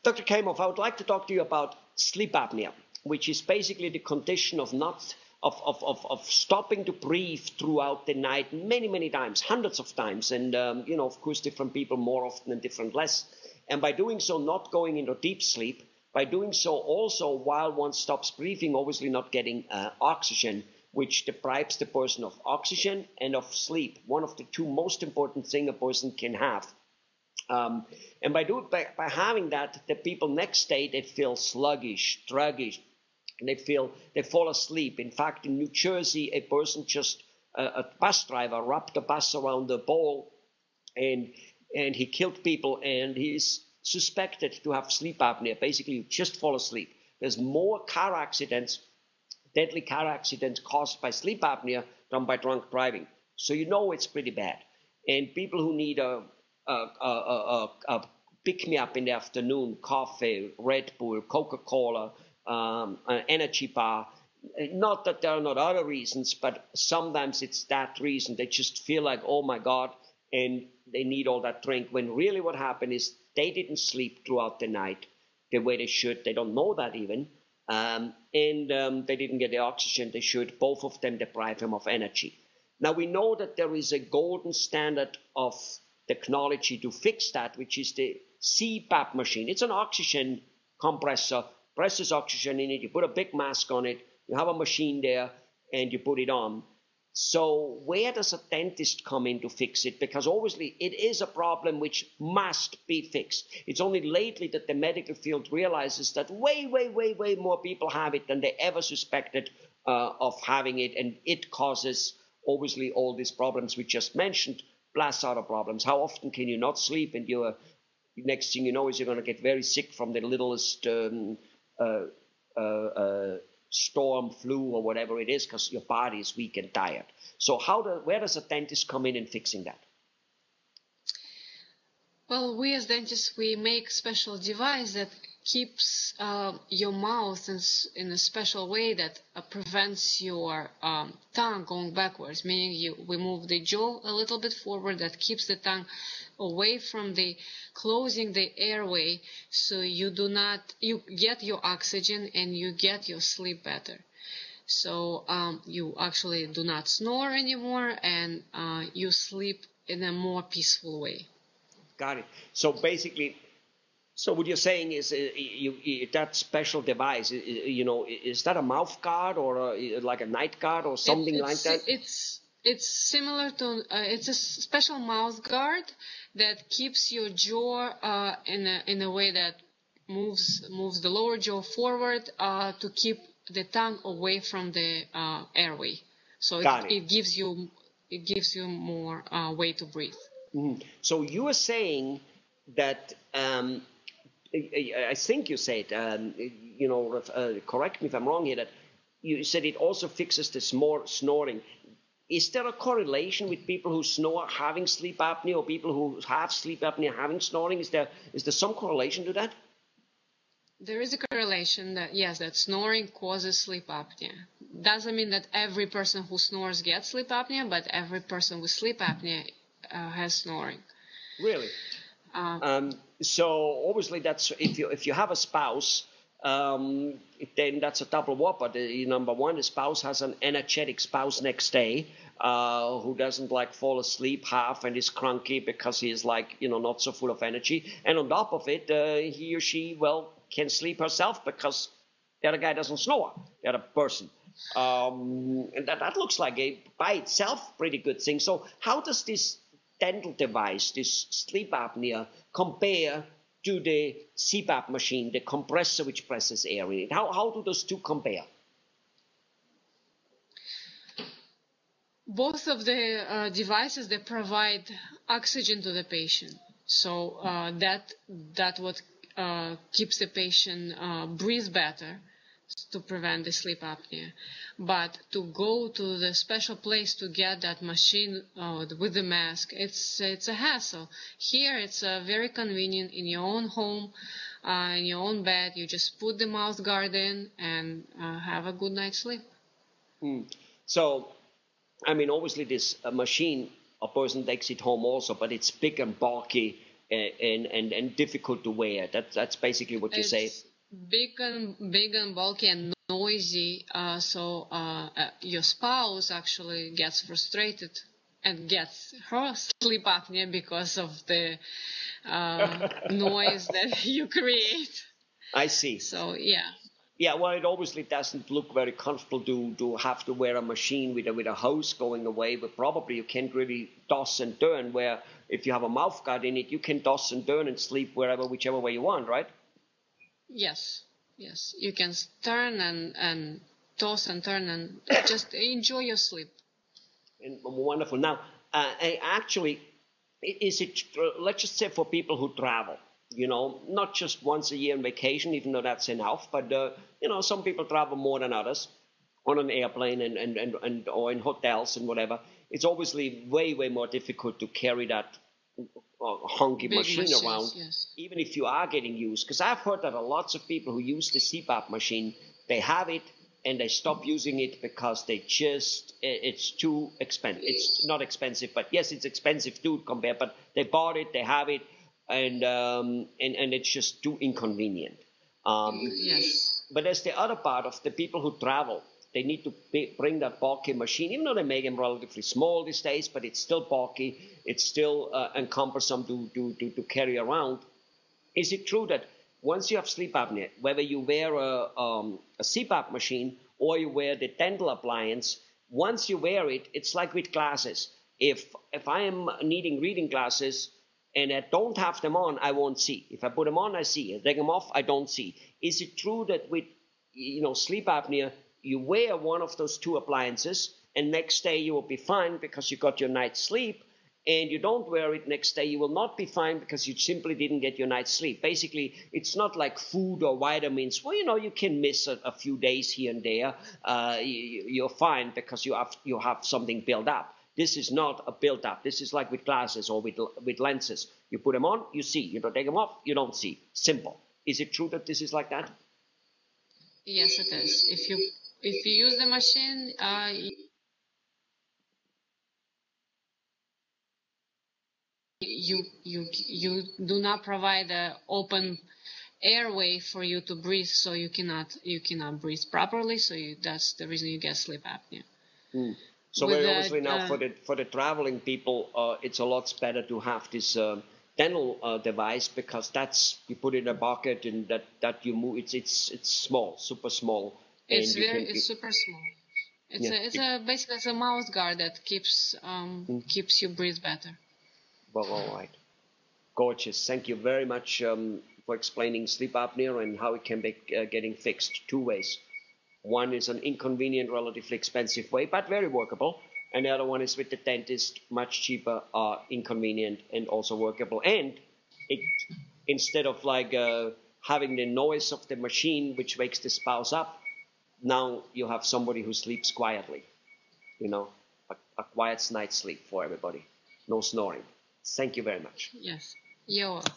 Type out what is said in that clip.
Dr. Khaimov, I would like to talk to you about sleep apnea, which is basically the condition of stopping to breathe throughout the night many times, hundreds of times. And, of course, different people more often and different less. And by doing so, not going into deep sleep, by doing so also while one stops breathing, obviously not getting oxygen, which deprives the person of oxygen and of sleep, one of the two most important things a person can have. And by having that, the people next day, they feel sluggish, and they fall asleep. In fact, in New Jersey, a person a bus driver wrapped a bus around the pole, and he killed people, and he's suspected to have sleep apnea. Basically, you just fall asleep. There's more car accidents, deadly car accidents caused by sleep apnea than by drunk driving. So it's pretty bad. And people who need a pick-me-up in the afternoon, coffee, Red Bull, Coca-Cola, an energy bar. Not that there are not other reasons, but sometimes it's that reason. They just feel like, oh my God, and they need all that drink. When really what happened is they didn't sleep throughout the night the way they should. They don't know that even. And they didn't get the oxygen they should. Both of them deprive them of energy. Now we know that there is a golden standard of technology to fix that, which is the Cpap machine. It's an oxygen compressor, presses oxygen in it, you put a big mask on it, you have a machine there, and you put it on. So where does a dentist come in to fix it? Because obviously it is a problem which must be fixed. It's only lately that the medical field realizes that way more people have it than they ever suspected of having it, and it causes obviously all these problems we just mentioned, plus other problems. How often can you not sleep, and next thing you know is you're going to get very sick from the littlest storm, flu, or whatever it is, because your body is weak and tired. So where does a dentist come in fixing that? Well, we as dentists, we make special device that keeps your mouth in a special way that prevents your tongue going backwards, meaning we move the jaw a little bit forward, that keeps the tongue away from closing the airway, so you get your oxygen and you get your sleep better. So you actually do not snore anymore, and you sleep in a more peaceful way. Got it. So basically, what you're saying is that special device, is that a mouth guard or like a night guard or something like that? It's similar to, it's a special mouth guard that keeps your jaw in a way that moves the lower jaw forward to keep the tongue away from the airway. So it gives you more way to breathe. Mm-hmm. So you are saying that I think you said, correct me if I'm wrong here, that you said it also fixes the snoring. Is there a correlation with people who snore having sleep apnea, or people who have sleep apnea having snoring? Is there some correlation to that? There is a correlation that snoring causes sleep apnea. Doesn't mean that every person who snores gets sleep apnea, but every person with sleep apnea has snoring. Really? So obviously that's if you have a spouse, then that's a double whopper. Number one, the spouse has an energetic spouse next day who doesn't fall asleep half and is cranky because he is not so full of energy. And on top of it, he or she can sleep herself because the other guy doesn't snore, the other person. And that looks like by itself pretty good thing. So how does this dental device, this sleep apnea, compare to the Cpap machine, the compressor which presses air in it? How do those two compare? Both of the devices, they provide oxygen to the patient. So that what keeps the patient breathe better to prevent the sleep apnea. But to go to the special place to get that machine with the mask, it's a hassle. Here it's very convenient in your own home, in your own bed. You just put the mouth guard in and have a good night's sleep. So, obviously this machine, a person takes it home also, but it's big and bulky and difficult to wear. That's basically what you say. Big and bulky and noisy. So your spouse actually gets frustrated and gets her sleep apnea because of the noise that you create. I see. So yeah. Yeah, well, it obviously doesn't look very comfortable to have to wear a machine with a hose going away, but probably you can't really toss and turn, where if you have a mouth guard in it, you can toss and turn and sleep whichever way you want, right? Yes. You can turn and toss and turn and just enjoy your sleep. And wonderful. Now, actually, is it, let's just say for people who travel, not just once a year on vacation, even though that's enough, but, some people travel more than others on an airplane and or in hotels and whatever. It's obviously way, way more difficult to carry that honky machine around, yes. Even if you are getting used. Because I've heard that lots of people who use the Cpap machine, they have it and they stop using it because it's too expensive. It's not expensive, but yes, it's expensive too compared. But they bought it, they have it, and it's just too inconvenient. Yes. But there's the other part of the people who travel. They need to bring that bulky machine, even though they make them relatively small these days, but it's still bulky. It's still cumbersome to carry around. Is it true that once you have sleep apnea, whether you wear a Cpap machine or you wear the dental appliance, once you wear it, it's like with glasses. If I am needing reading glasses and I don't have them on, I won't see. If I put them on, I see. I take them off, I don't see. Is it true that with sleep apnea, you wear one of those two appliances and next day you will be fine because you got your night's sleep, and you don't wear it next day, you will not be fine because you simply didn't get your night's sleep? Basically, it's not like food or vitamins. Well, you can miss a few days here and there. You're fine because you have something built up. This is not a built up. This is like with glasses or with lenses. You put them on, you see. You don't take them off, you don't see. Simple. Is it true that this is like that? Yes, it is. If you use the machine, you do not provide an open airway for you to breathe, so you cannot breathe properly. So that's the reason you get sleep apnea. So very obviously now for the traveling people, it's a lot better to have this dental device, because you put it in a bucket and that you move. It's small, super small. It's super small. Basically it's a mouth guard that keeps you breathe better. Well, all right. Gorgeous. Thank you very much for explaining sleep apnea and how it can be getting fixed. Two ways. One is an inconvenient, relatively expensive way, but very workable. And the other one is with the dentist, much cheaper, inconvenient, and also workable. And instead of having the noise of the machine, which wakes the spouse up, now you have somebody who sleeps quietly. A quiet night's sleep for everybody. No snoring. Thank you very much. Yes. You're welcome.